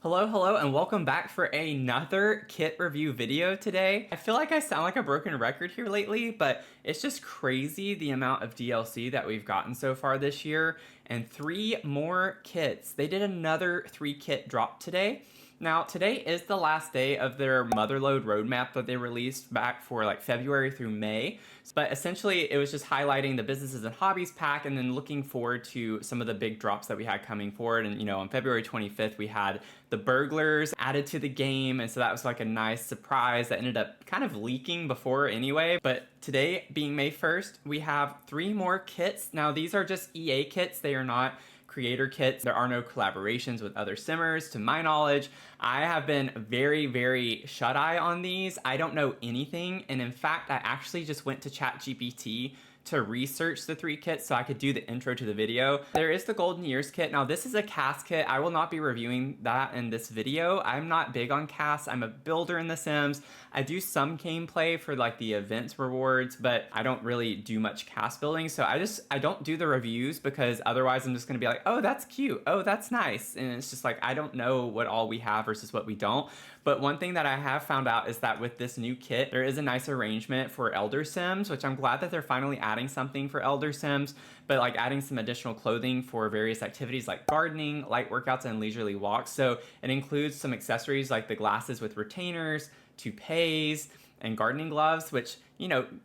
Hello, and welcome back for another kit review video today. I feel like I sound like a broken record here lately, but it's just crazy the amount of DLC that we've gotten so far this year, and 3 more kits. They did another 3 kit drop today. Now, today is the last day of their Motherload roadmap that they released back for like February through May. But essentially, it was just highlighting the businesses and hobbies pack and then looking forward to some of the big drops that we had coming forward. And, on February 25th, we had the burglars added to the game. And so that was like a nice surprise that ended up kind of leaking before anyway. But today, being May 1st, we have 3 more kits. Now, these are just EA kits. They are not creator kits. There are no collaborations with other simmers to my knowledge. I have been very shut-eye on these. I don't know anything, and in fact I actually just went to ChatGPT to research the 3 kits so I could do the intro to the video. There is the Golden Years kit. Now this is a cast kit. I will not be reviewing that in this video. I'm not big on casts. I'm a builder in The Sims. I do some gameplay for like the events rewards, but I don't really do much cast building. So I don't do the reviews because otherwise I'm just gonna be like, oh, that's cute. Oh, that's nice. And it's just like, I don't know what all we have versus what we don't. But one thing that I have found out is that with this new kit, there is a nice arrangement for Elder Sims, which I'm glad that they're finally adding something for Elder Sims, but like adding some additional clothing for various activities like gardening, light workouts, and leisurely walks. So it includes some accessories like the glasses with retainers, toupees, and gardening gloves, which,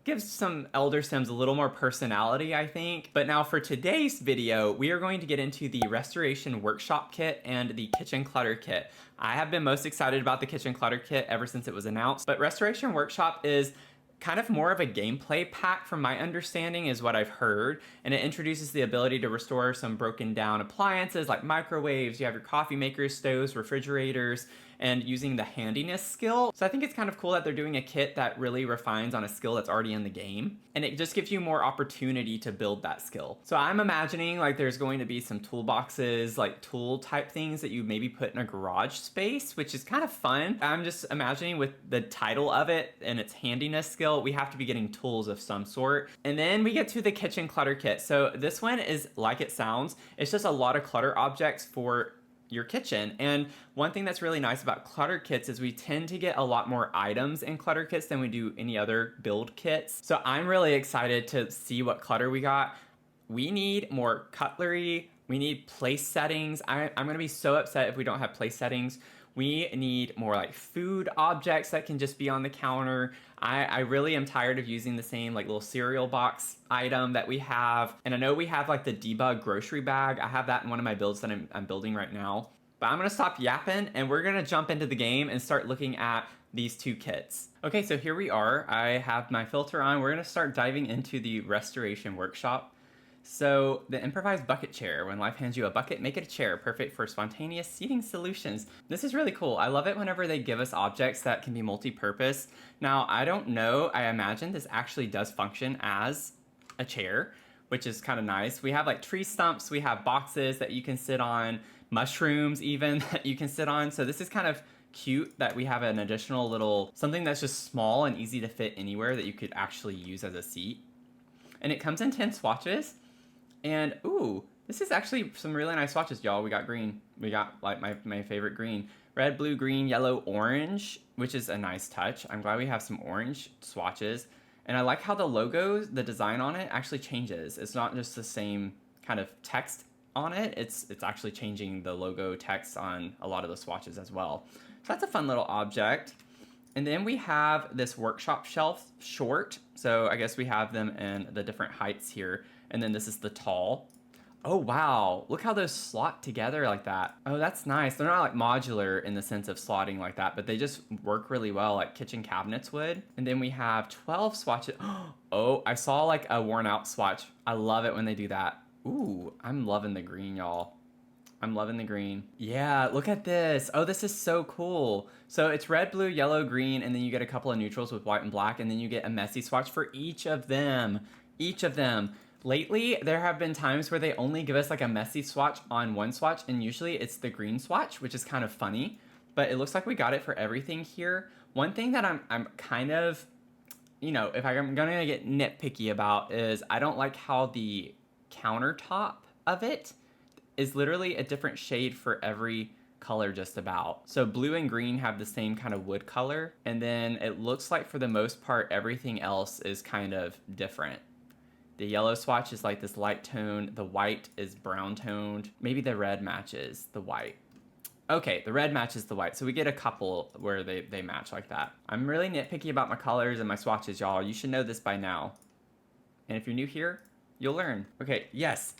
gives some Elder Sims a little more personality, I think. But now for today's video, we are going to get into the Restoration Workshop Kit and the Kitchen Clutter Kit. I have been most excited about the Kitchen Clutter Kit ever since it was announced, but Restoration Workshop is kind of more of a gameplay pack from my understanding is what I've heard, and it introduces the ability to restore some broken down appliances like microwaves. You have your coffee makers, stoves, refrigerators, and using the Handiness skill. So I think it's kind of cool that they're doing a kit that really refines on a skill that's already in the game, and it just gives you more opportunity to build that skill. So I'm imagining like there's going to be some toolboxes, like tool type things that you maybe put in a garage space, which is kind of fun. I'm just imagining with the title of it and its Handiness skill, we have to be getting tools of some sort. And then we get to the Kitchen Clutter Kit. So this one is like it sounds. It's just a lot of clutter objects for your kitchen. And one thing that's really nice about clutter kits is we tend to get a lot more items in clutter kits than we do any other build kits. So I'm really excited to see what clutter we got. We need more cutlery. We need place settings. I'm gonna be so upset if we don't have place settings. We need more like food objects that can just be on the counter. I really am tired of using the same like little cereal box item that we have. And I know we have like the debug grocery bag. I have that in one of my builds that I'm building right now. But I'm gonna stop yapping and we're gonna jump into the game and start looking at these 2 kits. Okay, so here we are. I have my filter on. We're gonna start diving into the Restoration Workshop. So the improvised bucket chair. When life hands you a bucket, make it a chair, perfect for spontaneous seating solutions. This is really cool. I love it whenever they give us objects that can be multi-purpose. Now, I don't know, I imagine this actually does function as a chair, which is kind of nice. We have like tree stumps, we have boxes that you can sit on, mushrooms even that you can sit on. So this is kind of cute that we have an additional little, something that's just small and easy to fit anywhere that you could actually use as a seat. And it comes in 10 swatches. And ooh, this is actually some really nice swatches, y'all. We got green. We got like my favorite green. Red, blue, green, yellow, orange, which is a nice touch. I'm glad we have some orange swatches. And I like how the logos, the design on it actually changes. It's not just the same kind of text on it. It's actually changing the logo text on a lot of the swatches as well. So that's a fun little object. And then we have this workshop shelf short. So I guess we have them in the different heights here. And then this is the tall. Oh, wow. Look how those slot together like that. Oh, that's nice. They're not like modular in the sense of slotting like that, but they just work really well like kitchen cabinets would. And then we have 12 swatches. Oh, I saw like a worn out swatch. I love it when they do that. Ooh, I'm loving the green, y'all. I'm loving the green. Yeah, look at this. Oh, this is so cool. So it's red, blue, yellow, green, and then you get a couple of neutrals with white and black, and then you get a messy swatch for each of them. Each of them. Lately, there have been times where they only give us like a messy swatch on one swatch, and usually it's the green swatch, which is kind of funny, but it looks like we got it for everything here. One thing that I'm kind of, if I'm gonna get nitpicky about is I don't like how the countertop of it is literally a different shade for every color just about. So blue and green have the same kind of wood color, and then it looks like for the most part everything else is kind of different. The yellow swatch is like this light tone, the white is brown toned, maybe the red matches the white. Okay, the red matches the white, so we get a couple where they match like that. I'm really nitpicky about my colors and my swatches, y'all. You should know this by now. And if you're new here, you'll learn. Okay, yes,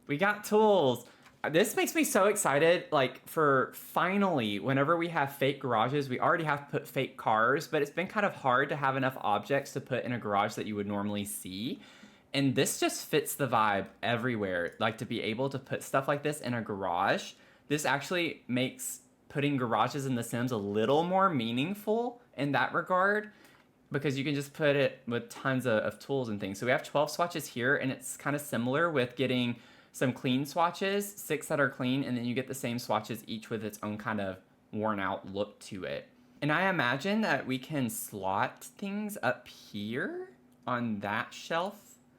we got tools. This makes me so excited, like, for finally, whenever we have fake garages, we already have to put fake cars, but it's been kind of hard to have enough objects to put in a garage that you would normally see. And this just fits the vibe everywhere. Like, to be able to put stuff like this in a garage, this actually makes putting garages in The Sims a little more meaningful in that regard, because you can just put it with tons of tools and things. So we have 12 swatches here, and it's kind of similar with getting some clean swatches, 6 that are clean, and then you get the same swatches, each with its own kind of worn out look to it. And I imagine that we can slot things up here on that shelf.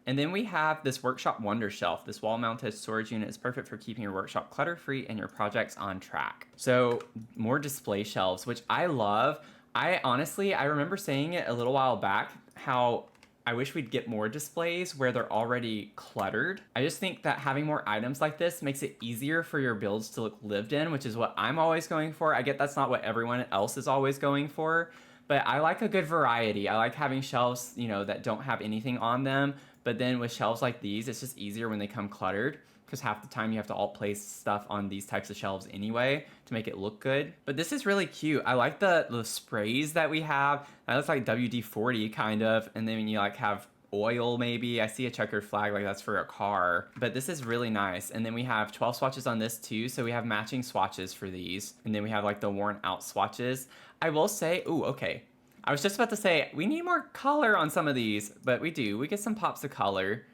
And then we have this Workshop Wonder Shelf. This wall-mounted storage unit is perfect for keeping your workshop clutter-free and your projects on track. So more display shelves, which I love. I remember saying it a little while back, how I wish we'd get more displays where they're already cluttered. I just think that having more items like this makes it easier for your builds to look lived in, which is what I'm always going for. I get that's not what everyone else is always going for, but I like a good variety. I like having shelves, you know, that don't have anything on them. But then with shelves like these, it's just easier when they come cluttered, because half the time you have to alt place stuff on these types of shelves anyway to make it look good. But this is really cute. I like the sprays that we have. That looks like WD-40 kind of. And then you like have oil maybe. I see a checkered flag, like that's for a car. But this is really nice. And then we have 12 swatches on this too. So we have matching swatches for these. And then we have like the worn out swatches. I will say, ooh, okay. I was just about to say, we need more color on some of these, but we do. We get some pops of color.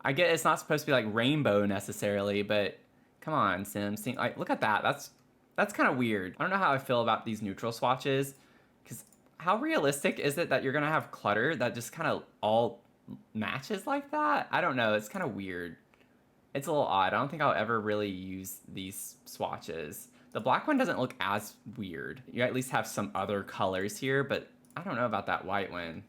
I get it's not supposed to be like rainbow necessarily, but come on, Sims. Like, look at that. That's kind of weird. I don't know how I feel about these neutral swatches, because how realistic is it that you're going to have clutter that just kind of all matches like that? I don't know. It's kind of weird. It's a little odd. I don't think I'll ever really use these swatches. The black one doesn't look as weird. You at least have some other colors here, but I don't know about that white one.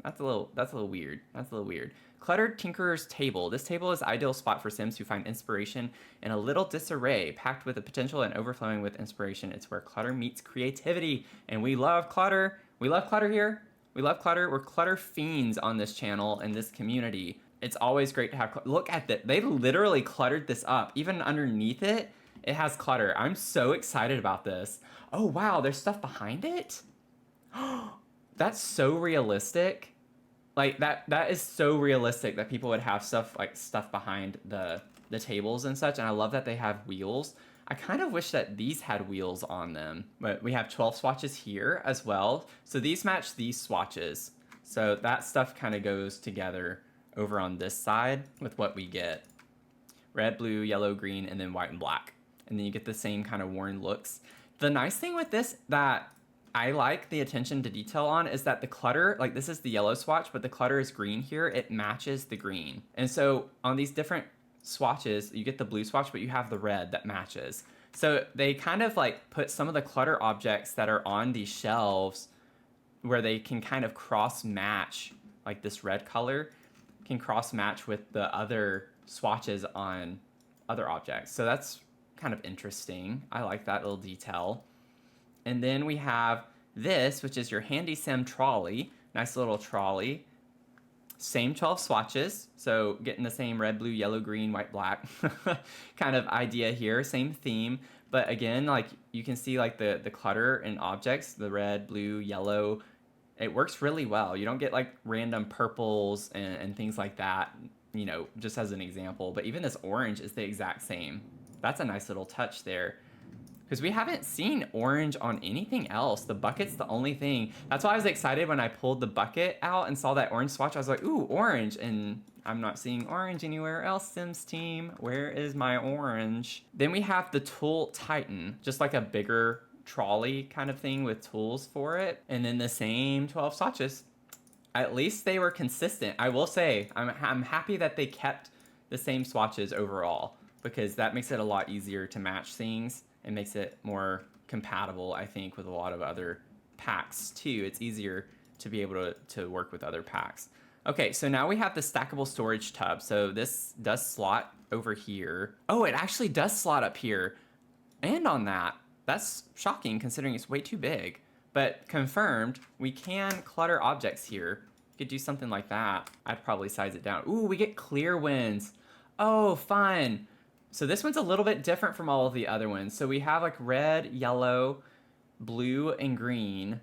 That's a little weird. That's a little weird. Cluttered Tinkerer's Table. This table is ideal spot for Sims who find inspiration in a little disarray, packed with the potential and overflowing with inspiration. It's where clutter meets creativity, and we love clutter. We love clutter here. We love clutter. We're clutter fiends on this channel and this community. It's always great to have look at that. They literally cluttered this up. Even underneath it, it has clutter. I'm so excited about this. Oh wow, there's stuff behind it? That's so realistic. Like that is so realistic that people would have stuff behind the tables and such. And I love that they have wheels. I kind of wish that these had wheels on them. But we have 12 swatches here as well. So these match these swatches. So that stuff kind of goes together over on this side with what we get. Red, blue, yellow, green, and then white and black. And then you get the same kind of worn looks. The nice thing with this that I like the attention to detail on is that the clutter, like this is the yellow swatch, but the clutter is green here. It matches the green. And so on these different swatches, you get the blue swatch, but you have the red that matches. So they kind of like put some of the clutter objects that are on these shelves where they can kind of cross match, like this red color can cross match with the other swatches on other objects. So that's kind of interesting. I like that little detail. And then we have this, which is your Handy Sim trolley. Nice little trolley. Same 12 swatches. So getting the same red, blue, yellow, green, white, black kind of idea here. Same theme. But again, like you can see like the clutter in objects, the red, blue, yellow. It works really well. You don't get like random purples and things like that, you know, just as an example. But even this orange is the exact same. That's a nice little touch there. Because we haven't seen orange on anything else. The bucket's the only thing. That's why I was excited when I pulled the bucket out and saw that orange swatch. I was like, ooh, orange. And I'm not seeing orange anywhere else, Sims team. Where is my orange? Then we have the Tool Titan, just like a bigger trolley kind of thing with tools for it. And then the same 12 swatches. At least they were consistent. I will say, I'm happy that they kept the same swatches overall, because that makes it a lot easier to match things. It makes it more compatible, I think, with a lot of other packs too. It's easier to be able to work with other packs. Okay, so now we have the stackable storage tub. So this does slot over here. Oh, it actually does slot up here and on that. That's shocking considering it's way too big. But confirmed, we can clutter objects here. You could do something like that. I'd probably size it down. Ooh, we get clear winds. Oh, fun. So this one's a little bit different from all of the other ones. So we have like red, yellow, blue, and green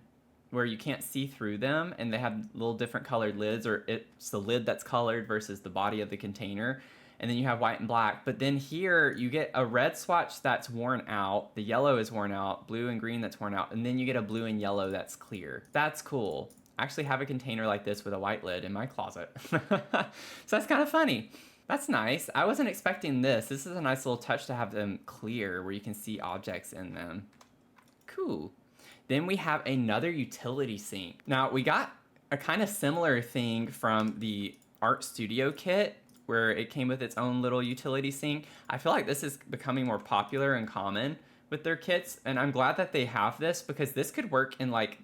where you can't see through them, and they have little different colored lids, or it's the lid that's colored versus the body of the container. And then you have white and black. But then here you get a red swatch that's worn out, the yellow is worn out, blue and green that's worn out, and then you get a blue and yellow that's clear. That's cool. I actually have a container like this with a white lid in my closet. So that's kind of funny. That's nice. I wasn't expecting this. This is a nice little touch to have them clear where you can see objects in them. Cool. Then we have another utility sink. Now we got a kind of similar thing from the Art Studio kit where it came with its own little utility sink. I feel like this is becoming more popular and common with their kits, and I'm glad that they have this because this could work in like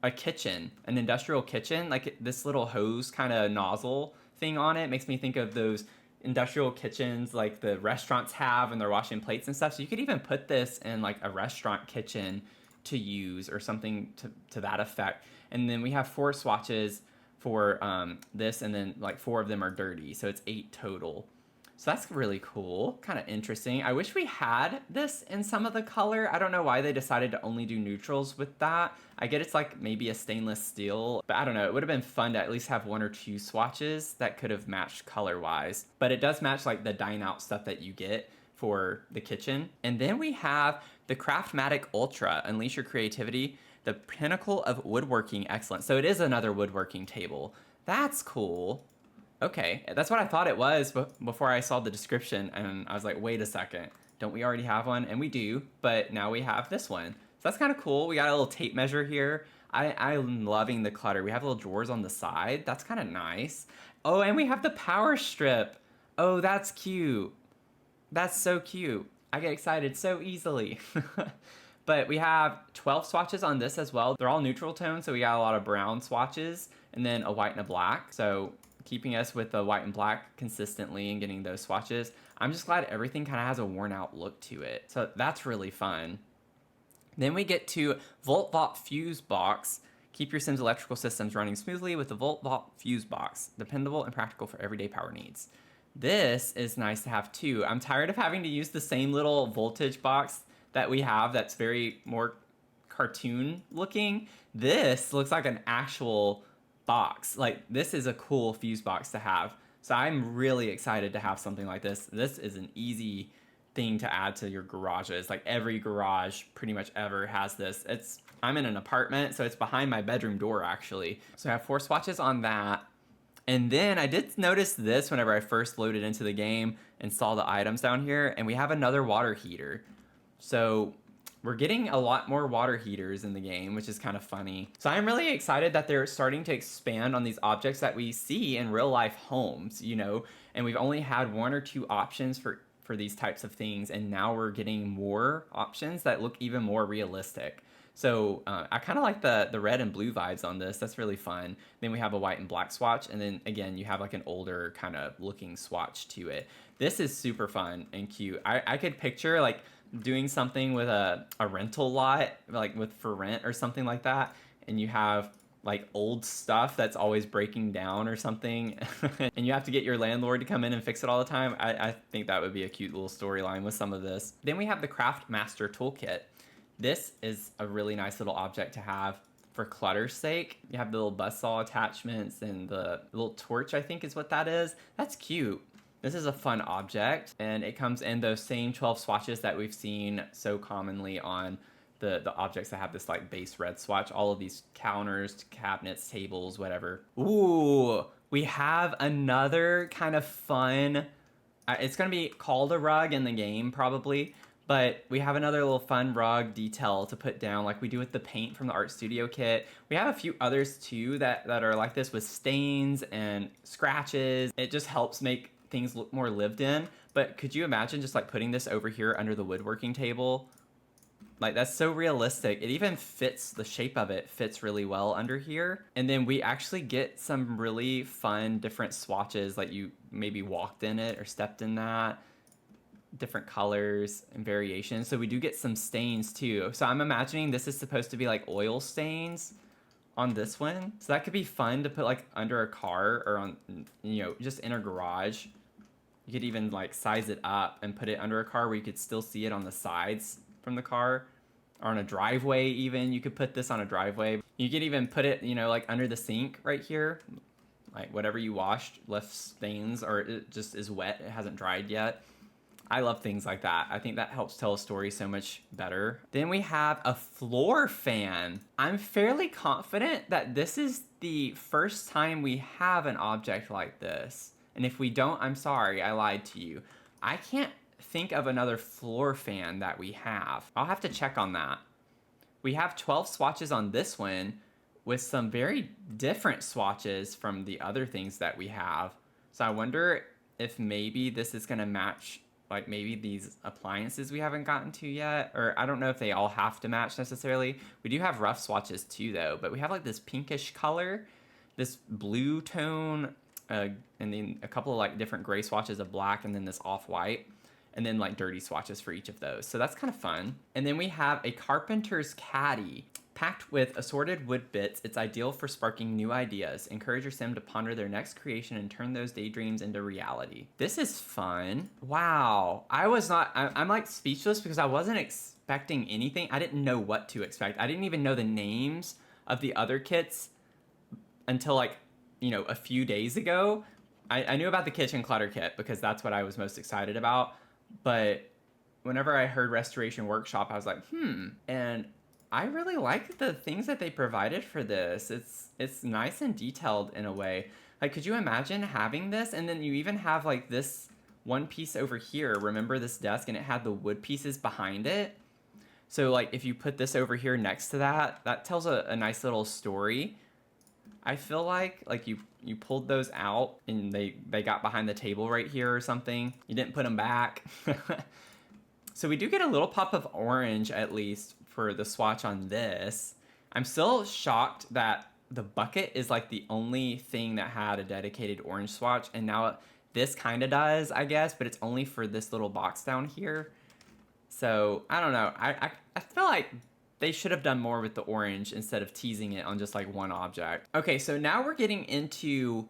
a kitchen, an industrial kitchen. Like this little hose kind of nozzle thing on it makes me think of those industrial kitchens like the restaurants have when they're washing plates and stuff. So you could even put this in like a restaurant kitchen to use or something to that effect. And then we have 4 swatches for this, and then like 4 of them are dirty, so it's 8 total. So that's really cool, kind of interesting. I wish we had this in some of the color. I don't know why they decided to only do neutrals with that. I get it's like maybe a stainless steel, but I don't know. It would have been fun to at least have 1 or 2 swatches that could have matched color-wise. But it does match like the dine-out stuff that you get for the kitchen. And then we have the Craftmatic Ultra, Unleash Your Creativity, the pinnacle of woodworking excellence. So it is another woodworking table. That's cool. Okay, that's what I thought it was before I saw the description, and I was like, wait a second, don't we already have one? And we do, but now we have this one. So that's kind of cool. We got a little tape measure here. I'm loving the clutter. We have little drawers on the side. That's kind of nice. Oh, and we have the power strip. Oh, that's cute. That's so cute. I get excited so easily. But we have 12 swatches on this as well. They're all neutral tones, so we got a lot of brown swatches, and then a white and a black. So keeping us with the white and black consistently and getting those swatches. I'm just glad everything kind of has a worn out look to it. So that's really fun. Then we get to Volt Fuse Box. Keep your Sims electrical systems running smoothly with the Volt Fuse Box. Dependable and practical for everyday power needs. This is nice to have too. I'm tired of having to use the same little voltage box that we have that's very more cartoon looking. This looks like an actual box. Like this is a cool fuse box to have. So I'm really excited to have something like this. This is an easy thing to add to your garages. Like every garage pretty much ever has this. I'm in an apartment, so it's behind my bedroom door actually. So I have 4 swatches on that. And then I did notice this whenever I first loaded into the game and saw the items down here, and we have another water heater. So we're getting a lot more water heaters in the game, which is kind of funny. So I'm really excited that they're starting to expand on these objects that we see in real life homes, you know, and we've only had 1 or 2 options for these types of things, and now we're getting more options that look even more realistic. So I kind of like the red and blue vibes on this. That's really fun. Then we have a white and black swatch, and then again you have like an older kind of looking swatch to it. This is super fun and cute. I could picture like doing something with a rental lot, like with for rent or something like that, and you have like old stuff that's always breaking down or something and you have to get your landlord to come in and fix it all the time. I think that would be a cute little storyline with some of this. Then we have the Craft Master Toolkit. This is a really nice little object to have for clutter's sake. You have the little buzzsaw attachments and the little torch, I think is what that is. That's cute. This is a fun object, and it comes in those same 12 swatches that we've seen so commonly on the objects that have this like base red swatch. All of these counters, cabinets, tables, whatever. Ooh, we have another kind of fun, it's gonna be called a rug in the game probably, but we have another little fun rug detail to put down like we do with the paint from the Art Studio kit. We have a few others too that are like this with stains and scratches. It just helps make things look more lived in, But could you imagine just like putting this over here under the woodworking table? Like, that's so realistic. It even fits, the shape of it fits really well under here. And then we actually get some really fun different swatches, like you maybe walked in it or stepped in that. Different colors and variations. So we do get some stains too. So I'm imagining this is supposed to be like oil stains on this one. So that could be fun to put like under a car or on, you know, just in a garage. You could even like size it up and put it under a car where you could still see it on the sides from the car, or on a driveway even. You could put this on a driveway. You could even put it, you know, like under the sink right here. Like whatever you washed left stains, or it just is wet, it hasn't dried yet. I love things like that. I think that helps tell a story so much better. Then we have a floor fan. I'm fairly confident that this is the first time we have an object like this. And if we don't, I'm sorry, I lied to you. I can't think of another floor fan that we have. I'll have to check on that. We have 12 swatches on this one with some very different swatches from the other things that we have. So I wonder if maybe this is gonna match like maybe these appliances we haven't gotten to yet, or I don't know if they all have to match necessarily. We do have rough swatches too though, but we have like this pinkish color, this blue tone, and then a couple of like different gray swatches of black, and then this off-white, and then like dirty swatches for each of those. So that's kind of fun. And then we have a carpenter's caddy. Packed with assorted wood bits, it's ideal for sparking new ideas. Encourage your sim to ponder their next creation and turn those daydreams into reality. This is fun. Wow. I'm like speechless because I wasn't expecting anything. I didn't know what to expect. I didn't even know the names of the other kits until like, you know, a few days ago. I knew about the Kitchen Clutter Kit because that's what I was most excited about. But whenever I heard Restoration Workshop, I was like, and I really like the things that they provided for this. It's nice and detailed in a way. Like, could you imagine having this? And then you even have like this one piece over here. Remember this desk, and it had the wood pieces behind it. So like if you put this over here next to that, that tells a nice little story. I feel like you pulled those out and they got behind the table right here or something. You didn't put them back. So we do get a little pop of orange at least for the swatch on this. I'm still shocked that the bucket is like the only thing that had a dedicated orange swatch, and now this kind of does, I guess, but it's only for this little box down here. So I don't know. I feel like they should have done more with the orange instead of teasing it on just like one object. Okay, so now we're getting into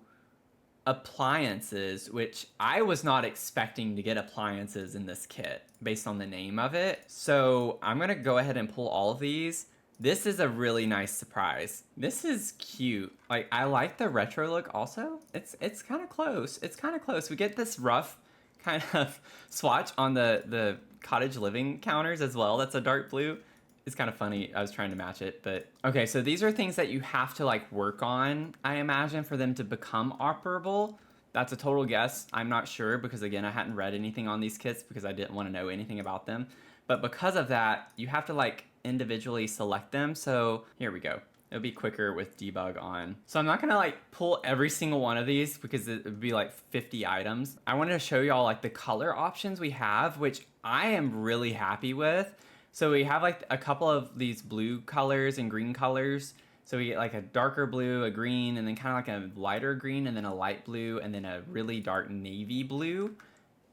appliances, which I was not expecting to get appliances in this kit based on the name of it. So I'm gonna go ahead and pull all of these. This is a really nice surprise. This is cute. Like, I like the retro look also. It's kind of close. It's kind of close. We get this rough kind of swatch on the cottage living counters as well. That's a dark blue. It's kind of funny. I was trying to match it, but okay. So these are things that you have to like work on, I imagine, for them to become operable. That's a total guess. I'm not sure because again, I hadn't read anything on these kits because I didn't want to know anything about them. But because of that, you have to like individually select them. So here we go. It'll be quicker with debug on. So I'm not gonna like pull every single one of these because it would be like 50 items. I wanted to show y'all like the color options we have, which I am really happy with. So we have like a couple of these blue colors and green colors. So we get like a darker blue, a green, and then kind of like a lighter green, and then a light blue, and then a really dark navy blue.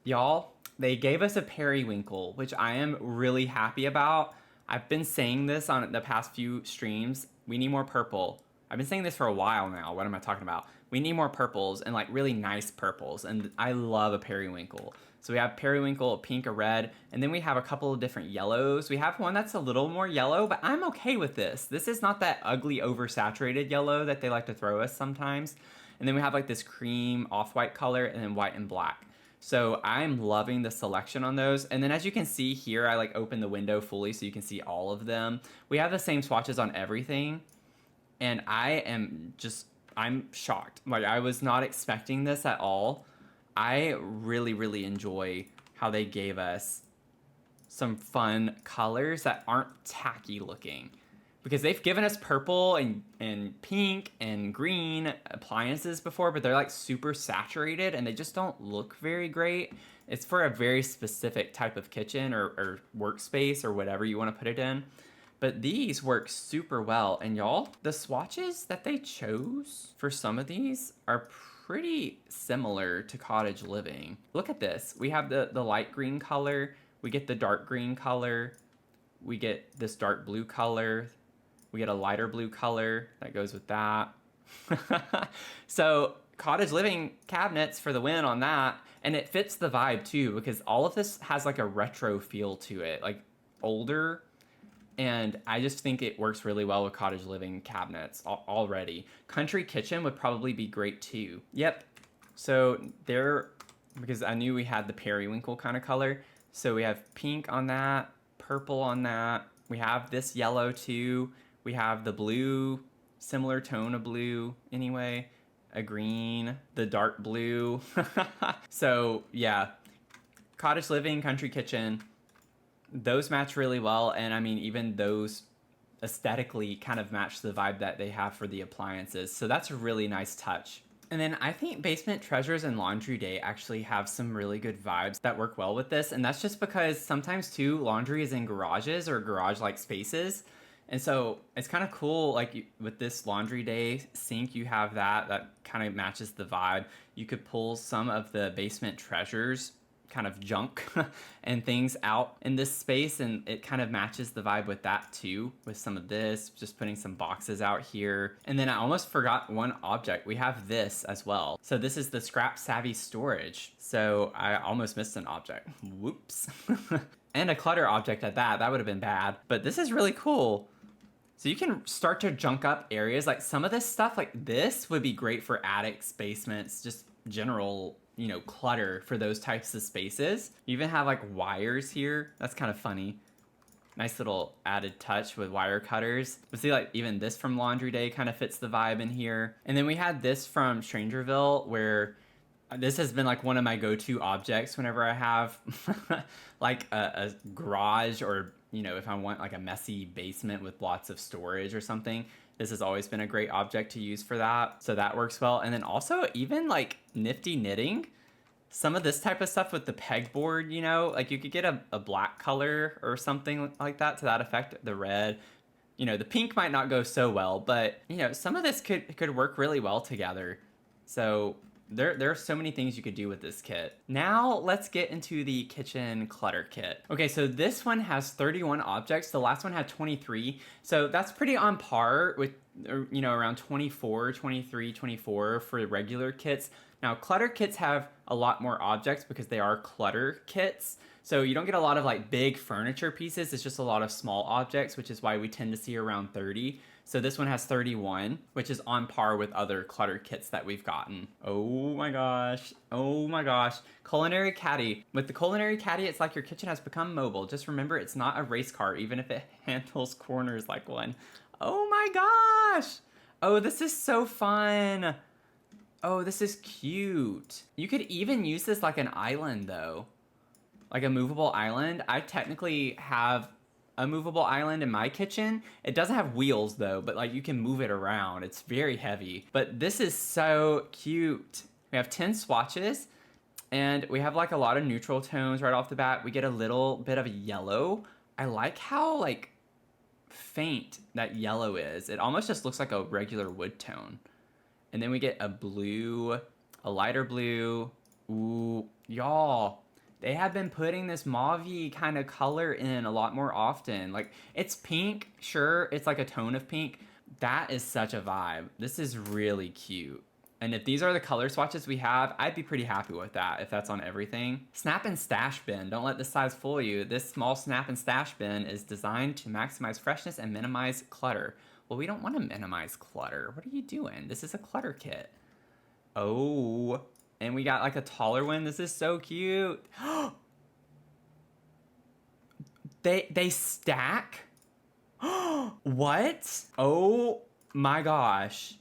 Y'all, they gave us a periwinkle, which I am really happy about. I've been saying this on the past few streams. We need more purple. I've been saying this for a while now. What am I talking about? We need more purples, and like really nice purples. And I love a periwinkle. So we have periwinkle, a pink, a red, and then we have a couple of different yellows. We have one that's a little more yellow, but I'm okay with this. This is not that ugly oversaturated yellow that they like to throw us sometimes. And then we have like this cream off-white color, and then white and black. So I'm loving the selection on those. And then as you can see here, I like open the window fully so you can see all of them. We have the same swatches on everything. And I'm shocked. Like, I was not expecting this at all. I really, really enjoy how they gave us some fun colors that aren't tacky looking. Because they've given us purple and pink and green appliances before, but they're like super saturated and they just don't look very great. It's for a very specific type of kitchen or workspace or whatever you want to put it in. But these work super well. And y'all, the swatches that they chose for some of these are pretty similar to cottage living. Look at this. We have the light green color. We get the dark green color. We get this dark blue color. We get a lighter blue color that goes with that. So cottage living cabinets for the win on that. And it fits the vibe too, because all of this has like a retro feel to it, like older. And I just think it works really well with cottage living cabinets already. Country kitchen would probably be great too. Yep. So there, because I knew we had the periwinkle kind of color. So we have pink on that, purple on that. We have this yellow too. We have the blue, similar tone of blue anyway. A green, the dark blue. So yeah, cottage living, country kitchen, those match really well. And I mean, even those aesthetically kind of match the vibe that they have for the appliances. So that's a really nice touch. And then I think Basement Treasures and Laundry Day actually have some really good vibes that work well with this. And that's just because sometimes too, laundry is in garages or garage-like spaces. And so it's kind of cool, like with this Laundry Day sink, you have that kind of matches the vibe. You could pull some of the Basement Treasures kind of junk and things out in this space, and it kind of matches the vibe with that too, with some of this, just putting some boxes out here. And then I almost forgot one object. We have this as well. So this is the Scrap Savvy Storage. So I almost missed an object. Whoops. And a clutter object at that. That would have been bad. But this is really cool. So you can start to junk up areas. Like some of this stuff, like this would be great for attics, basements, just general, you know, clutter for those types of spaces. You even have like wires here. That's kind of funny. Nice little added touch with wire cutters. But see, like even this from Laundry Day kind of fits the vibe in here. And then we had this from Strangerville, where this has been like one of my go-to objects whenever I have like a garage, or, you know, if I want like a messy basement with lots of storage or something. This has always been a great object to use for that. So that works well. And then also even like nifty knitting. Some of this type of stuff with the pegboard, you know, like you could get a black color or something like that to that effect. The red, you know, the pink might not go so well, but you know, some of this could work really well together. So there are so many things you could do with this kit. Now let's get into the kitchen clutter kit. Okay, so this one has 31 objects. The last one had 23. So that's pretty on par with, you know, around 24, 23, 24 for regular kits. Now clutter kits have a lot more objects because they are clutter kits. So you don't get a lot of like big furniture pieces. It's just a lot of small objects, which is why we tend to see around 30. So this one has 31, which is on par with other clutter kits that we've gotten. Oh my gosh. Oh my gosh. Culinary caddy. With the culinary caddy, it's like your kitchen has become mobile. Just remember, it's not a race car, even if it handles corners like one. Oh my gosh. Oh, this is so fun. Oh, this is cute. You could even use this like an island though. Like a movable island. I technically have a movable island in my kitchen. It doesn't have wheels though, but like you can move it around. It's very heavy, but this is so cute. We have 10 swatches and we have like a lot of neutral tones right off the bat. We get a little bit of yellow. I like how like faint that yellow is. It almost just looks like a regular wood tone. And then we get a blue, a lighter blue. Ooh, y'all. They have been putting this mauve-y kind of color in a lot more often. Like, it's pink, sure, it's like a tone of pink. That is such a vibe. This is really cute. And if these are the color swatches we have, I'd be pretty happy with that if that's on everything. Snap and stash bin. Don't let this size fool you. This small snap and stash bin is designed to maximize freshness and minimize clutter. Well, we don't want to minimize clutter. What are you doing? This is a clutter kit. Oh, and we got like a taller one. This is so cute. They stack? What? Oh my gosh.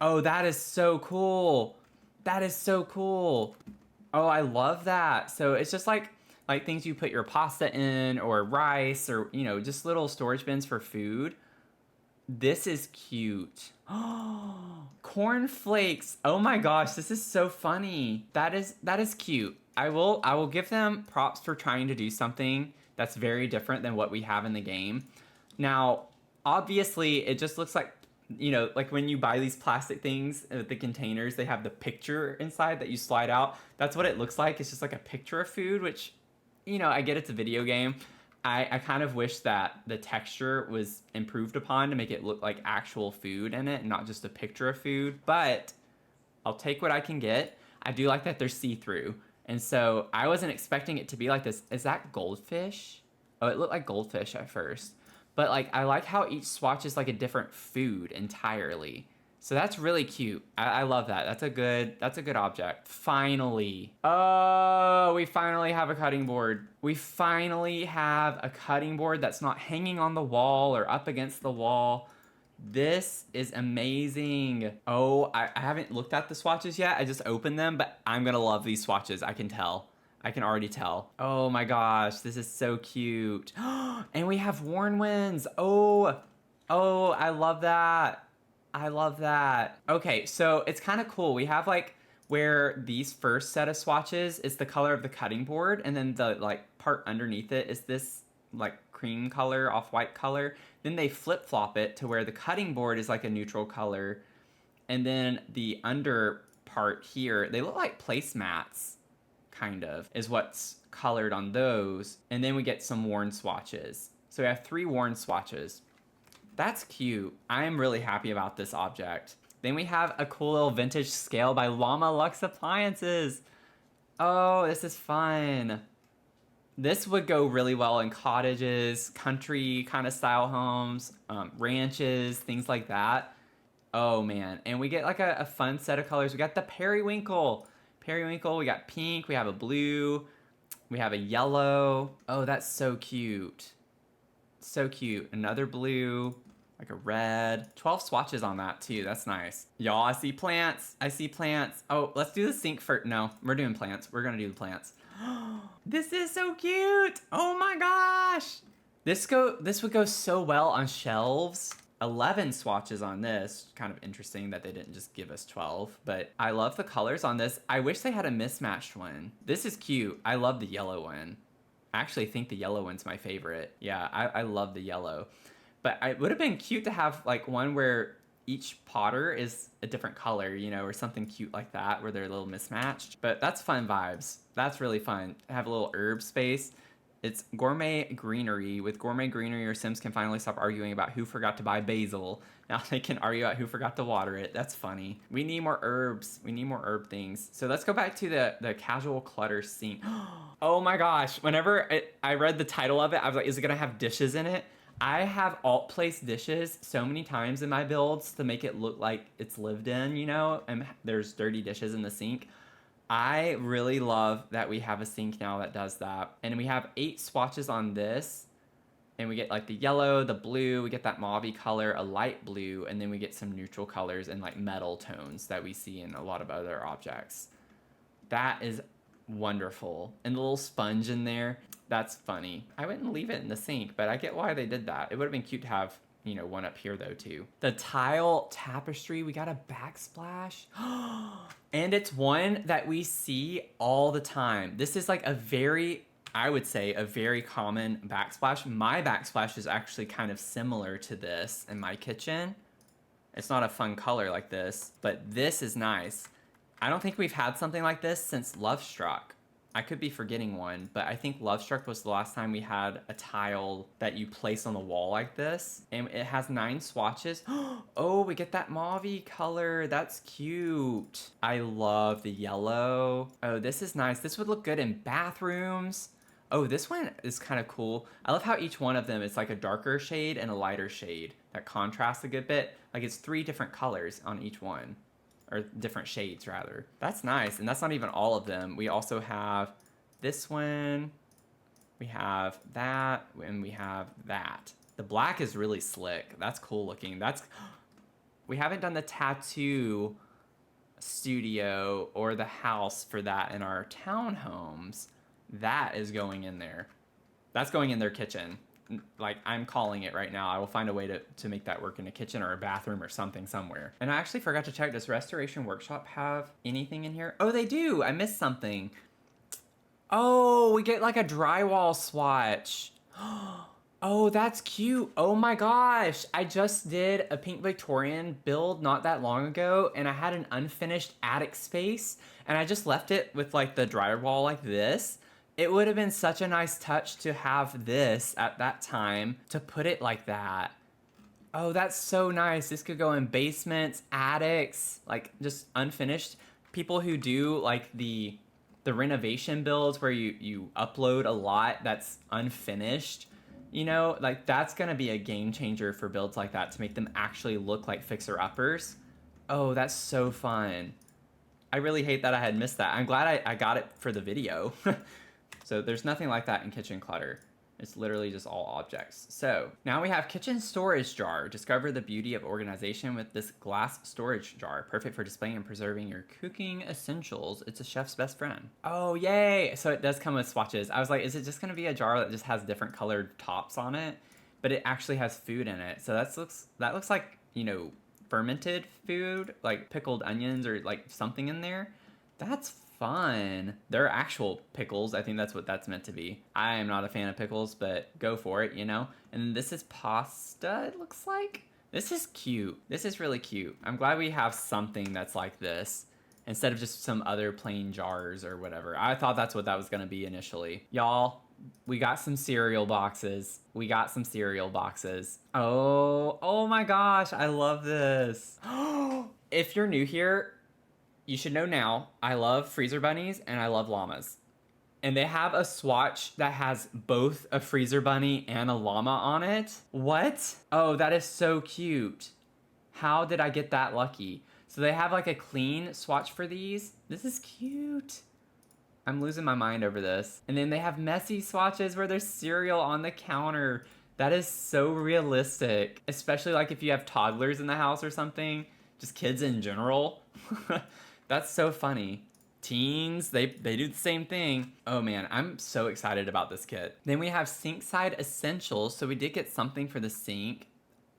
Oh, that is so cool. That is so cool. Oh, I love that. So it's just like things you put your pasta in or rice or, you know, just little storage bins for food. This is cute. Oh, cornflakes. Oh my gosh, this is so funny. That is cute. I will give them props for trying to do something that's very different than what we have in the game. Now, obviously, it just looks like, like when you buy these plastic things, the containers, they have the picture inside that you slide out. That's what it looks like. It's just like a picture of food, which, I get it's a video game. I kind of wish that the texture was improved upon to make it look like actual food in it and not just a picture of food. But I'll take what I can get. I do like that they're see-through. And so I wasn't expecting it to be like this. Is that goldfish? Oh, it looked like goldfish at first. But like I like how each swatch is like a different food entirely. So that's really cute. I love that. That's a good object. Finally. Oh, we finally have a cutting board. We finally have a cutting board that's not hanging on the wall or up against the wall. This is amazing. Oh, I haven't looked at the swatches yet. I just opened them, but I'm gonna love these swatches. I can tell. I can already tell. Oh my gosh, this is so cute. And we have worn winds. Oh, I love that. I love that. Okay, so it's kind of cool. We have like where these first set of swatches is the color of the cutting board, and then the like part underneath it is this like cream color, off-white color. Then they flip-flop it to where the cutting board is like a neutral color, and then the under part here, they look like placemats, kind of, is what's colored on those. And then we get some worn swatches. So we have 3 worn swatches. That's cute. I'm really happy about this object. Then we have a cool little vintage scale by Llama Lux Appliances. Oh, this is fun. This would go really well in cottages, country kind of style homes, ranches, things like that. Oh man. And we get like a fun set of colors. We got the periwinkle. Periwinkle, we got pink, we have a blue, we have a yellow. Oh, that's so cute. So cute. Another blue, like a red. 12 swatches on that too. That's nice. Y'all, I see plants. I see plants. Oh, let's do the sink first. No, we're doing plants. We're gonna do the plants. This is so cute. Oh my gosh. This would go so well on shelves. 11 swatches on this. Kind of interesting that they didn't just give us 12, but I love the colors on this. I wish they had a mismatched one. This is cute. I love the yellow one. I actually think the yellow one's my favorite. Yeah, I love the yellow. But it would have been cute to have like one where each potter is a different color, or something cute like that where they're a little mismatched. But that's fun vibes. That's really fun. Have a little herb space. It's gourmet greenery. With gourmet greenery, your Sims can finally stop arguing about who forgot to buy basil. Now they can argue about who forgot to water it. That's funny. We need more herbs. We need more herb things. So let's go back to the casual clutter sink. Oh my gosh. Whenever I read the title of it, I was like, is it going to have dishes in it? I have alt-placed dishes so many times in my builds to make it look like it's lived in, and there's dirty dishes in the sink. I really love that we have a sink now that does that. And we have 8 swatches on this. And we get like the yellow, the blue, we get that mauve color, a light blue, and then we get some neutral colors and like metal tones that we see in a lot of other objects. That is wonderful. And the little sponge in there, that's funny. I wouldn't leave it in the sink, but I get why they did that. It would have been cute to have, one up here though too. The tile tapestry, we got a backsplash. And it's one that we see all the time. This is like I would say a very common backsplash. My backsplash is actually kind of similar to this in my kitchen. It's not a fun color like this, but this is nice. I don't think we've had something like this since Love Struck. I could be forgetting one, but I think Love Struck was the last time we had a tile that you place on the wall like this. And it has 9 swatches. Oh, we get that mauve color. That's cute. I love the yellow. Oh, this is nice. This would look good in bathrooms. Oh, this one is kind of cool. I love how each one of them is like a darker shade and a lighter shade that contrasts a good bit. Like it's 3 different colors on each one. Or different shades, rather. That's nice, and that's not even all of them. We also have this one, we have that, and we have that. The black is really slick. That's cool looking. We haven't done the tattoo studio or the house for that in our townhomes. That is going in there. That's going in their kitchen. Like, I'm calling it right now. I will find a way to make that work in a kitchen or a bathroom or something somewhere. And I actually forgot to check, does Restoration Workshop have anything in here? Oh, they do. I missed something. Oh, we get like a drywall swatch. Oh, that's cute. Oh my gosh. I just did a pink Victorian build not that long ago, and I had an unfinished attic space, and I just left it with like the drywall like this. It would have been such a nice touch to have this at that time to put it like that. Oh, that's so nice. This could go in basements, attics, like just unfinished. People who do like the renovation builds where you upload a lot that's unfinished, you know, like that's gonna be a game changer for builds like that to make them actually look like fixer-uppers. Oh, that's so fun. I really hate that I had missed that. I'm glad I got it for the video. So there's nothing like that in Kitchen Clutter. It's literally just all objects. So now we have kitchen storage jar. Discover the beauty of organization with this glass storage jar. Perfect for displaying and preserving your cooking essentials. It's a chef's best friend. Oh, yay. So it does come with swatches. I was like, is it just gonna be a jar that just has different colored tops on it? But it actually has food in it. So that looks like, you know, fermented food, like pickled onions or like something in there. That's fun. They're actual pickles. I think that's what that's meant to be. I am not a fan of pickles, but go for it, you know? And this is pasta, it looks like. This is cute. This is really cute. I'm glad we have something that's like this instead of just some other plain jars or whatever. I thought that's what that was gonna be initially. Y'all, we got some cereal boxes. We got some cereal boxes. Oh my gosh, I love this. If you're new here, you should know now, I love freezer bunnies and I love llamas. And they have a swatch that has both a freezer bunny and a llama on it. What? Oh, that is so cute. How did I get that lucky? So they have like a clean swatch for these. This is cute. I'm losing my mind over this. And then they have messy swatches where there's cereal on the counter. That is so realistic. Especially like if you have toddlers in the house or something. Just kids in general. That's so funny. Teens, they do the same thing. Oh man, I'm so excited about this kit. Then we have sink side essentials. So we did get something for the sink.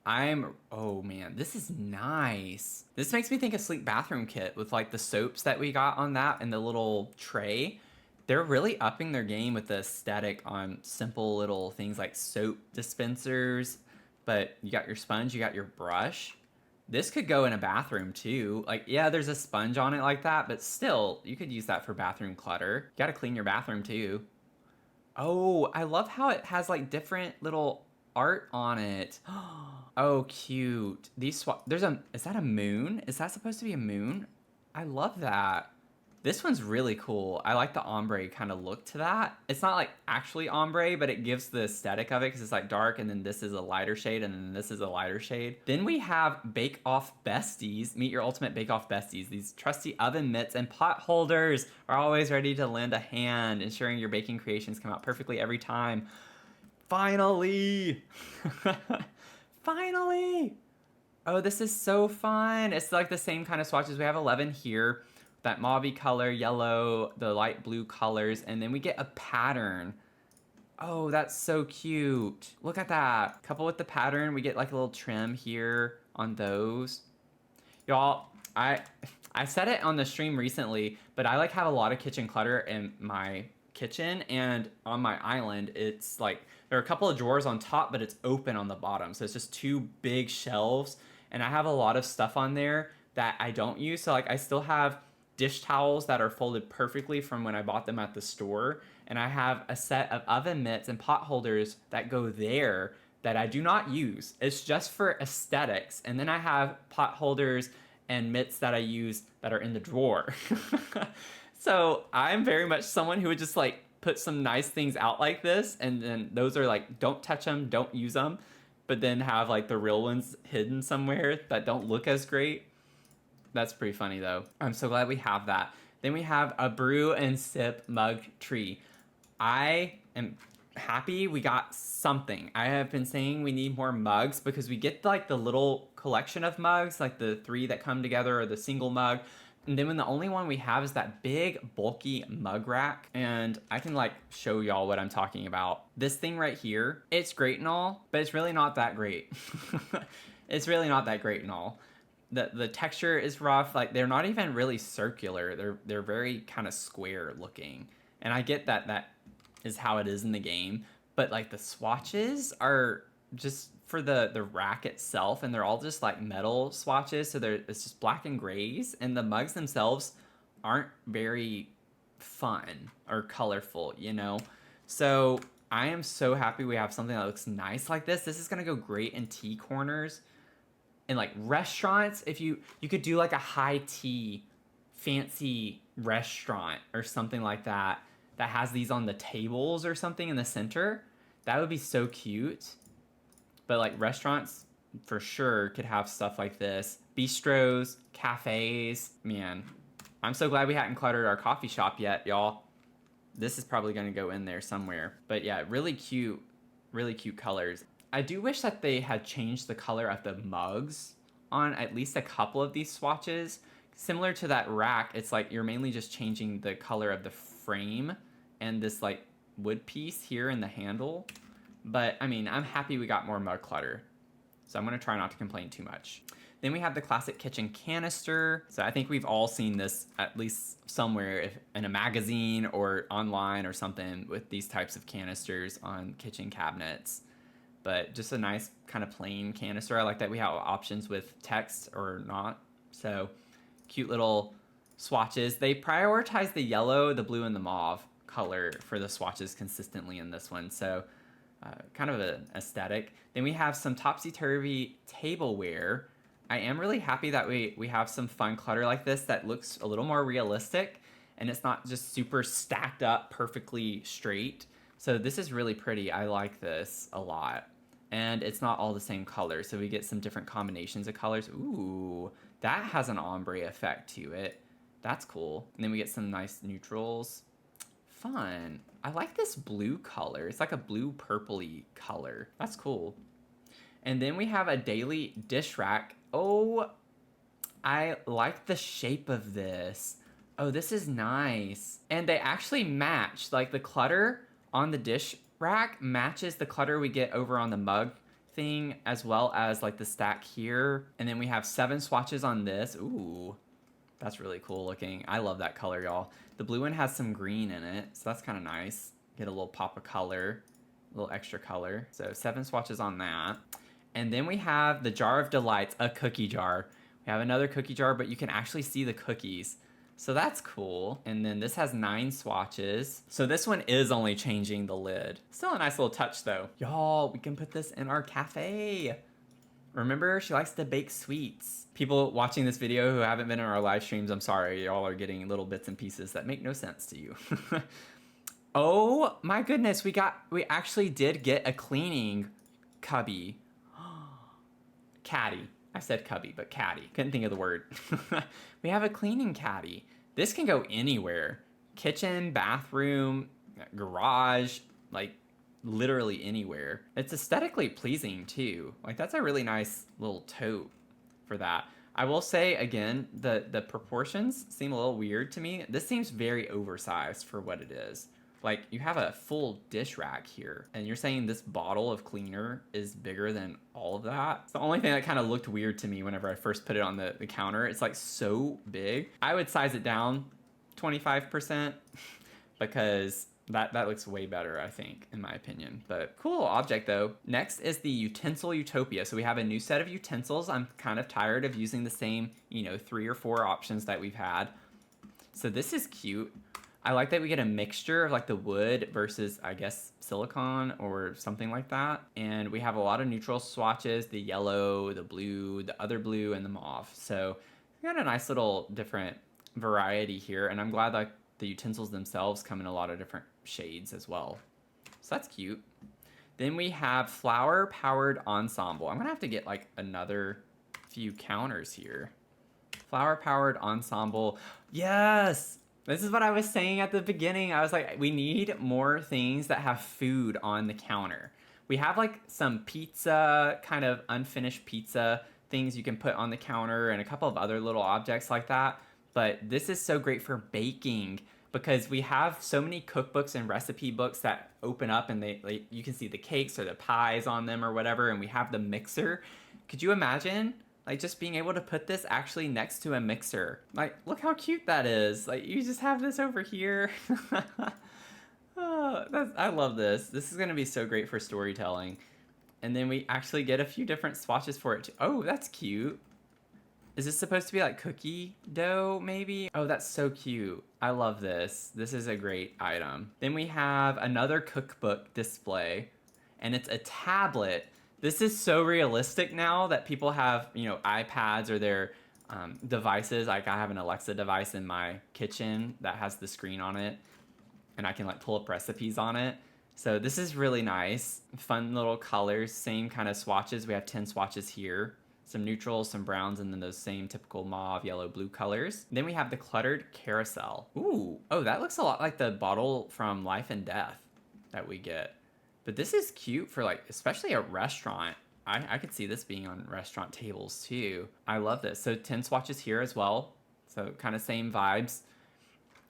Oh man, this is nice. This makes me think of sleek bathroom kit with like the soaps that we got on that and the little tray. They're really upping their game with the aesthetic on simple little things like soap dispensers. But you got your sponge, you got your brush. This could go in a bathroom too. Like, yeah, there's a sponge on it like that, but still, you could use that for bathroom clutter. You gotta clean your bathroom too. Oh, I love how it has like different little art on it. Oh, cute. Is that a moon? Is that supposed to be a moon? I love that. This one's really cool. I like the ombre kind of look to that. It's not like actually ombre, but it gives the aesthetic of it because it's like dark and then this is a lighter shade and then this is a lighter shade. Then we have Bake Off Besties. Meet your ultimate Bake Off Besties. These trusty oven mitts and pot holders are always ready to lend a hand, ensuring your baking creations come out perfectly every time. Finally! Finally! Oh, this is so fun. It's like the same kind of swatches. We have 11 here. That mauve color, yellow, the light blue colors, and then we get a pattern. Oh, that's so cute. Look at that. Couple with the pattern, we get like a little trim here on those. Y'all, I said it on the stream recently, but I like have a lot of kitchen clutter in my kitchen, and on my island, it's like there are a couple of drawers on top, but it's open on the bottom. So it's just two big shelves, and I have a lot of stuff on there that I don't use. So like I still have dish towels that are folded perfectly from when I bought them at the store. And I have a set of oven mitts and pot holders that go there that I do not use. It's just for aesthetics. And then I have pot holders and mitts that I use that are in the drawer. So I'm very much someone who would just like put some nice things out like this. And then those are like, don't touch them, don't use them. But then have like the real ones hidden somewhere that don't look as great. That's pretty funny though. I'm so glad we have that. Then we have a brew and sip mug tree. I am happy we got something. I have been saying we need more mugs because we get like the little collection of mugs, like the 3 that come together or the single mug. And then when the only one we have is that big bulky mug rack, and I can like show y'all what I'm talking about. This thing right here, it's great and all, but it's really not that great. It's really not that great and all. The texture is rough. Like they're not even really circular. They're very kind of square looking. And I get that that is how it is in the game, but like the swatches are just for the rack itself, and they're all just like metal swatches, so it's just black and grays, and the mugs themselves aren't very fun or colorful, you know? So I am so happy we have something that looks nice like this. This is gonna go great in tea corners, in like restaurants. If you could do like a high tea fancy restaurant or something like that that has these on the tables or something in the center, that would be so cute. But like restaurants for sure could have stuff like this. Bistros, cafes, man. I'm so glad we hadn't cluttered our coffee shop yet, y'all. This is probably gonna go in there somewhere. But yeah, really cute colors. I do wish that they had changed the color of the mugs on at least a couple of these swatches. Similar to that rack, it's like you're mainly just changing the color of the frame and this like wood piece here in the handle. But I mean, I'm happy we got more mug clutter, so I'm gonna try not to complain too much. Then we have the classic kitchen canister. So I think we've all seen this at least somewhere, if in a magazine or online or something, with these types of canisters on kitchen cabinets. But just a nice kind of plain canister. I like that we have options with text or not. So cute little swatches. They prioritize the yellow, the blue, and the mauve color for the swatches consistently in this one. So kind of an aesthetic. Then we have some topsy-turvy tableware. I am really happy that we have some fun clutter like this that looks a little more realistic, and it's not just super stacked up perfectly straight. So this is really pretty. I like this a lot. And it's not all the same color, so we get some different combinations of colors. Ooh, that has an ombre effect to it. That's cool. And then we get some nice neutrals. Fun. I like this blue color. It's like a blue purpley color. That's cool. And then we have a daily dish rack. Oh, I like the shape of this. Oh, this is nice. And they actually match. Like the clutter on the dish rack matches the clutter we get over on the mug thing, as well as like the stack here. And then we have 7 swatches on this. Ooh, that's really cool looking. I love that color, y'all. The blue one has some green in it, so that's kind of nice. Get a little pop of color, a little extra color. So 7 swatches on that. And then we have the Jar of Delights, a cookie jar. We have another cookie jar, but you can actually see the cookies. So that's cool. And then this has 9 swatches. So this one is only changing the lid. Still a nice little touch though. Y'all, we can put this in our cafe. Remember, she likes to bake sweets. People watching this video who haven't been in our live streams, I'm sorry, y'all are getting little bits and pieces that make no sense to you. Oh my goodness, we actually did get a cleaning cubby. Caddy. I said cubby, but caddy. Couldn't think of the word. We have a cleaning caddy. This can go anywhere. Kitchen, bathroom, garage, like literally anywhere. It's aesthetically pleasing too. Like that's a really nice little tote for that. I will say again, the proportions seem a little weird to me. This seems very oversized for what it is. Like you have a full dish rack here, and you're saying this bottle of cleaner is bigger than all of that? It's the only thing that kind of looked weird to me whenever I first put it on the counter. It's like so big. I would size it down 25% because that looks way better, I think, in my opinion. But cool object though. Next is the utensil utopia. So we have a new set of utensils. I'm kind of tired of using the same, 3 or 4 options that we've had. So this is cute. I like that we get a mixture of like the wood versus, I guess, silicone or something like that. And we have a lot of neutral swatches, the yellow, the blue, the other blue, and the mauve. So we got a nice little different variety here. And I'm glad like the utensils themselves come in a lot of different shades as well. So that's cute. Then we have flower powered ensemble. I'm gonna have to get like another few counters here. Flower powered ensemble. Yes! This is what I was saying at the beginning. I was like, we need more things that have food on the counter. We have like some pizza, kind of unfinished pizza things you can put on the counter and a couple of other little objects like that. but this is so great for baking because we have so many cookbooks and recipe books that open up and they like you can see the cakes or the pies on them or whatever, and we have the mixer. Could you imagine like just being able to put this actually next to a mixer? Like, look how cute that is. Like, you just have this over here. Oh, I love this. This is gonna be so great for storytelling. And then we actually get a few different swatches for it too. Oh, that's cute. Is this supposed to be like cookie dough, maybe? Oh, that's so cute. I love this. This is a great item. Then we have another cookbook display, and it's a tablet. This is so realistic now that people have, you know, iPads or their devices. Like, I have an Alexa device in my kitchen that has the screen on it, and I can like pull up recipes on it. So this is really nice. Fun little colors, same kind of swatches. We have 10 swatches here. Some neutrals, some browns, and then those same typical mauve, yellow, blue colors. Then we have the cluttered carousel. Ooh, oh, that looks a lot like the bottle from Life and Death that we get. But this is cute for like, especially a restaurant. I could see this being on restaurant tables too. I love this. So 10 swatches here as well. So kind of same vibes.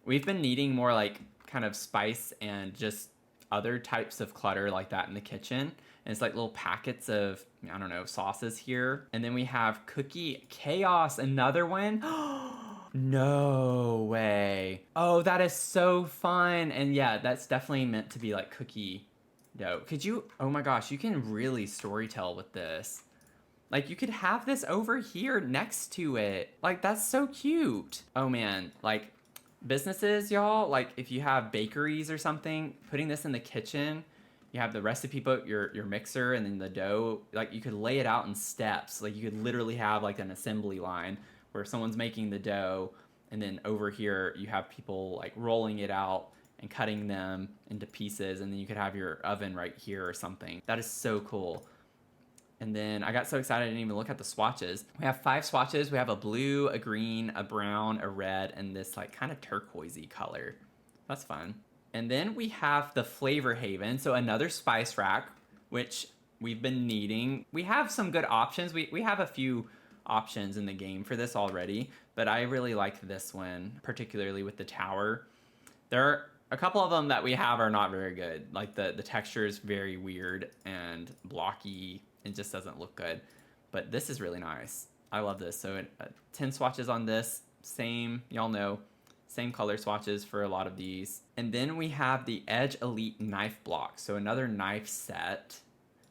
We've been needing more like kind of spice and just other types of clutter like that in the kitchen. And it's like little packets of, I don't know, sauces here. And then we have Cookie Chaos, another one. No way. Oh, that is so fun. And yeah, that's definitely meant to be like cookie dough. Could you, oh my gosh, you can really storytell with this. Like, you could have this over here next to it. Like, that's so cute. Oh man, like businesses, y'all, like if you have bakeries or something, putting this in the kitchen, you have the recipe book, your mixer, and then the dough, like you could lay it out in steps. Like, you could literally have like an assembly line where someone's making the dough, and then over here you have people like rolling it out and cutting them into pieces, and then you could have your oven right here or something. That is so cool. And then I got so excited I didn't even look at the swatches. We have 5 swatches. We have a blue, a green, a brown, a red, and this like kind of turquoisey color. That's fun. And then we have the Flavor Haven, so another spice rack, which we've been needing. We have some good options. We have a few options in the game for this already, but I really like this one, particularly with the tower. There are a couple of them that we have are not very good. Like the texture is very weird and blocky. It just doesn't look good. But this is really nice. I love this. So 10 swatches on this. Same, y'all know, same color swatches for a lot of these. And then we have the Edge Elite knife block. So another knife set.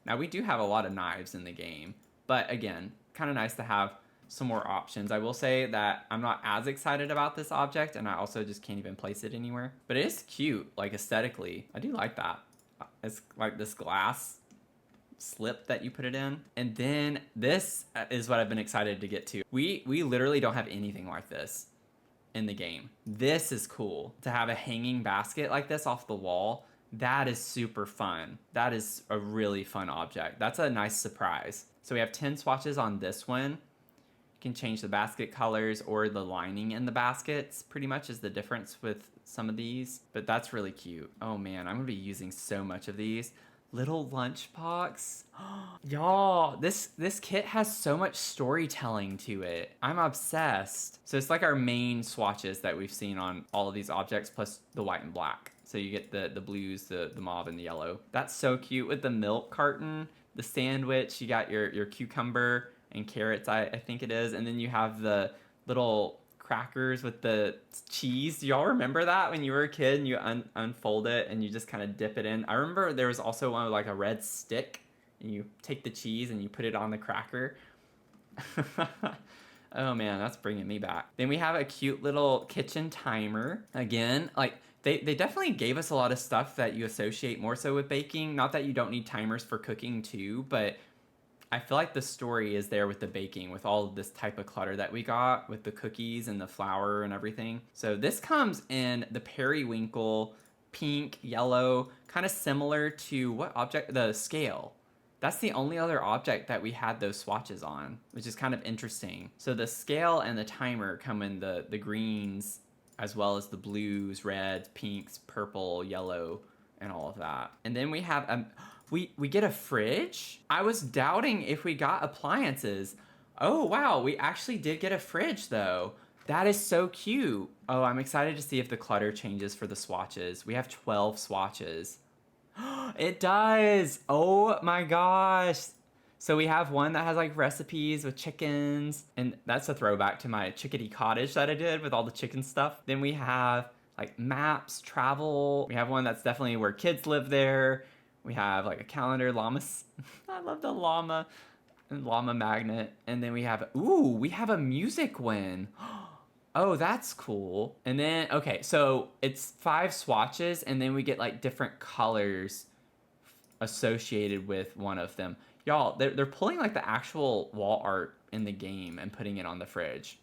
Now we do have a lot of knives in the game, but again, kind of nice to have some more options. I will say that I'm not as excited about this object, and I also just can't even place it anywhere. But it is cute, like aesthetically. I do like that. It's like this glass slip that you put it in. And then this is what I've been excited to get to. We literally don't have anything like this in the game. This is cool to have a hanging basket like this off the wall. That is super fun. That is a really fun object. That's a nice surprise. So we have 10 swatches on this one. You can change the basket colors or the lining in the baskets, pretty much is the difference with some of these. But that's really cute. Oh man, I'm gonna be using so much of these. Little lunchbox. Y'all, this kit has so much storytelling to it. I'm obsessed. So it's like our main swatches that we've seen on all of these objects, plus the white and black. So you get the blues, the mauve, and the yellow. That's so cute with the milk carton, the sandwich. You got your cucumber and carrots, I think it is. And then you have the little crackers with the cheese. Do y'all remember that when you were a kid and you unfold it and you just kind of dip it in? I remember there was also one with like a red stick and you take the cheese and you put it on the cracker. Oh man, that's bringing me back. Then we have a cute little kitchen timer. Again, like they definitely gave us a lot of stuff that you associate more so with baking. Not that you don't need timers for cooking too, but I feel like the story is there with the baking, with all of this type of clutter that we got with the cookies and the flour and everything. So this comes in the periwinkle, pink, yellow, kind of similar to what object? The scale. That's the only other object that we had those swatches on, which is kind of interesting. So the scale and the timer come in the greens, as well as the blues, reds, pinks, purple, yellow, and all of that. And then we have we get a fridge. I was doubting if we got appliances. Oh wow, we actually did get a fridge though. That is so cute. Oh, I'm excited to see if the clutter changes for the swatches. We have 12 swatches. It does. Oh my gosh. So we have one that has like recipes with chickens, and that's a throwback to my chickadee cottage that I did with all the chicken stuff. Then we have like maps, travel. We have one that's definitely where kids live there. We have like a calendar, llamas. I love the llama and llama magnet. And then we have, ooh, we have a music win. Oh, that's cool. And then, okay, so it's 5 swatches, and then we get like different colors associated with one of them. Y'all, they're pulling like the actual wall art in the game and putting it on the fridge.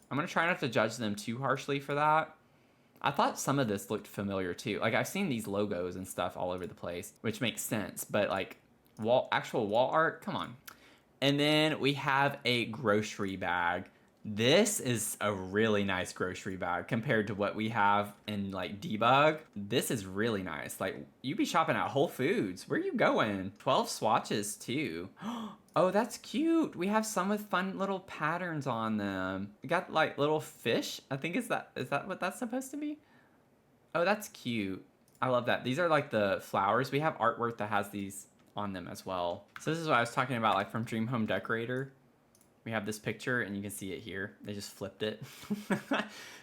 I'm gonna try not to judge them too harshly for that. I thought some of this looked familiar too. Like I've seen these logos and stuff all over the place, which makes sense, but like actual wall art, come on. And then we have a grocery bag. This is a really nice grocery bag compared to what we have in like Debug. This is really nice. Like you be shopping at Whole Foods. Where you going? 12 swatches too. Oh, that's cute. We have some with fun little patterns on them. We got like little fish. I think is that what that's supposed to be? Oh, that's cute. I love that. These are like the flowers. We have artwork that has these on them as well. So this is what I was talking about, like from Dream Home Decorator. We have this picture and you can see it here. They just flipped it. So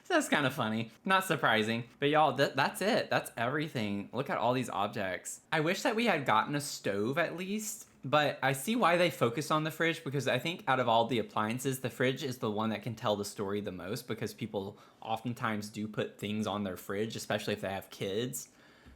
that's kind of funny. Not surprising. But y'all, that's it. That's everything. Look at all these objects. I wish that we had gotten a stove at least, but I see why they focus on the fridge, because I think out of all the appliances, the fridge is the one that can tell the story the most, because people oftentimes do put things on their fridge, especially if they have kids.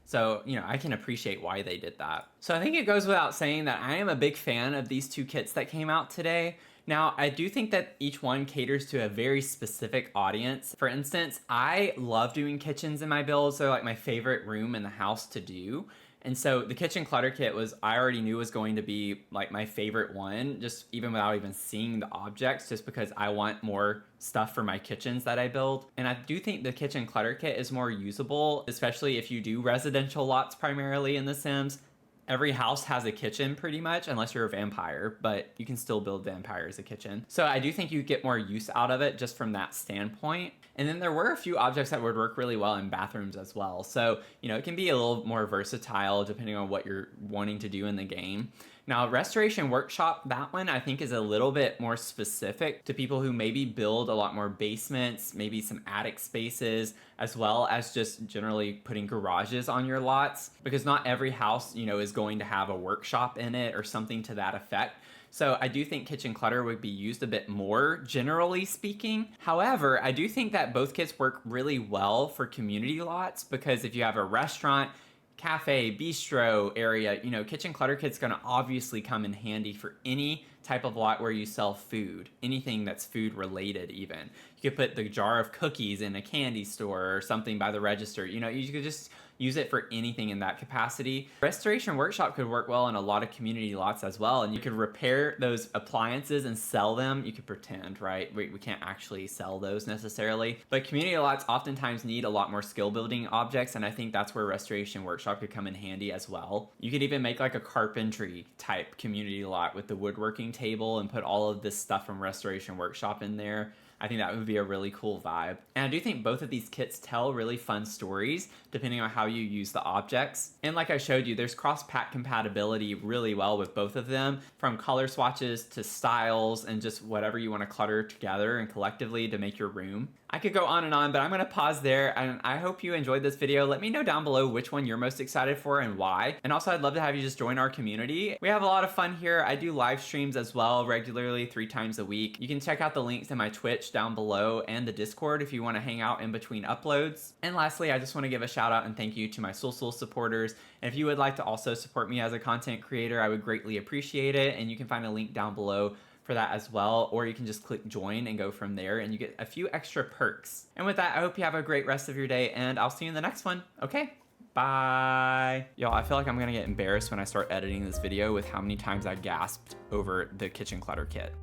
So, you know, I can appreciate why they did that. So I think it goes without saying that I am a big fan of these 2 kits that came out today. Now, I do think that each one caters to a very specific audience. For instance, I love doing kitchens in my builds. They're like my favorite room in the house to do. And so the Kitchen Clutter Kit I already knew was going to be like my favorite one, just even without even seeing the objects, just because I want more stuff for my kitchens that I build. And I do think the Kitchen Clutter Kit is more usable, especially if you do residential lots primarily in The Sims. Every house has a kitchen pretty much, unless you're a vampire, but you can still build vampire as a kitchen. So I do think you get more use out of it just from that standpoint. And then there were a few objects that would work really well in bathrooms as well. So, you know, it can be a little more versatile depending on what you're wanting to do in the game. Now, Restoration Workshop, that one I think is a little bit more specific to people who maybe build a lot more basements, maybe some attic spaces, as well as just generally putting garages on your lots, because not every house, you know, is going to have a workshop in it or something to that effect. So I do think kitchen clutter would be used a bit more, generally speaking. However, I do think that both kits work really well for community lots, because if you have a restaurant, cafe, bistro area, you know, Kitchen Clutter Kit's gonna obviously come in handy for any type of lot where you sell food, anything that's food related even. You could put the jar of cookies in a candy store or something by the register. You know, you could just use it for anything in that capacity. Restoration Workshop could work well in a lot of community lots as well, and you could repair those appliances and sell them. You could pretend, right? We can't actually sell those necessarily, but community lots oftentimes need a lot more skill building objects, and I think that's where Restoration Workshop could come in handy as well. You could even make like a carpentry type community lot with the woodworking table and put all of this stuff from Restoration Workshop in there. I think that would be a really cool vibe. And I do think both of these kits tell really fun stories depending on how you use the objects. And like I showed you, there's cross-pack compatibility really well with both of them, from color swatches to styles and just whatever you want to clutter together and collectively to make your room. I could go on, but I'm gonna pause there, and I hope you enjoyed this video. Let me know down below which one you're most excited for and why. And also, I'd love to have you just join our community. We have a lot of fun here. I do live streams as well regularly 3 times a week. You can check out the links to my Twitch down below and the Discord if you want to hang out in between uploads. And lastly, I just want to give a shout out and thank you to my Soul supporters. And if you would like to also support me as a content creator, I would greatly appreciate it. And you can find a link down below for that as well, or you can just click join and go from there and you get a few extra perks. And with that, I hope you have a great rest of your day, and I'll see you in the next one. Okay, bye. Y'all, I feel like I'm gonna get embarrassed when I start editing this video with how many times I gasped over the Kitchen Clutter Kit.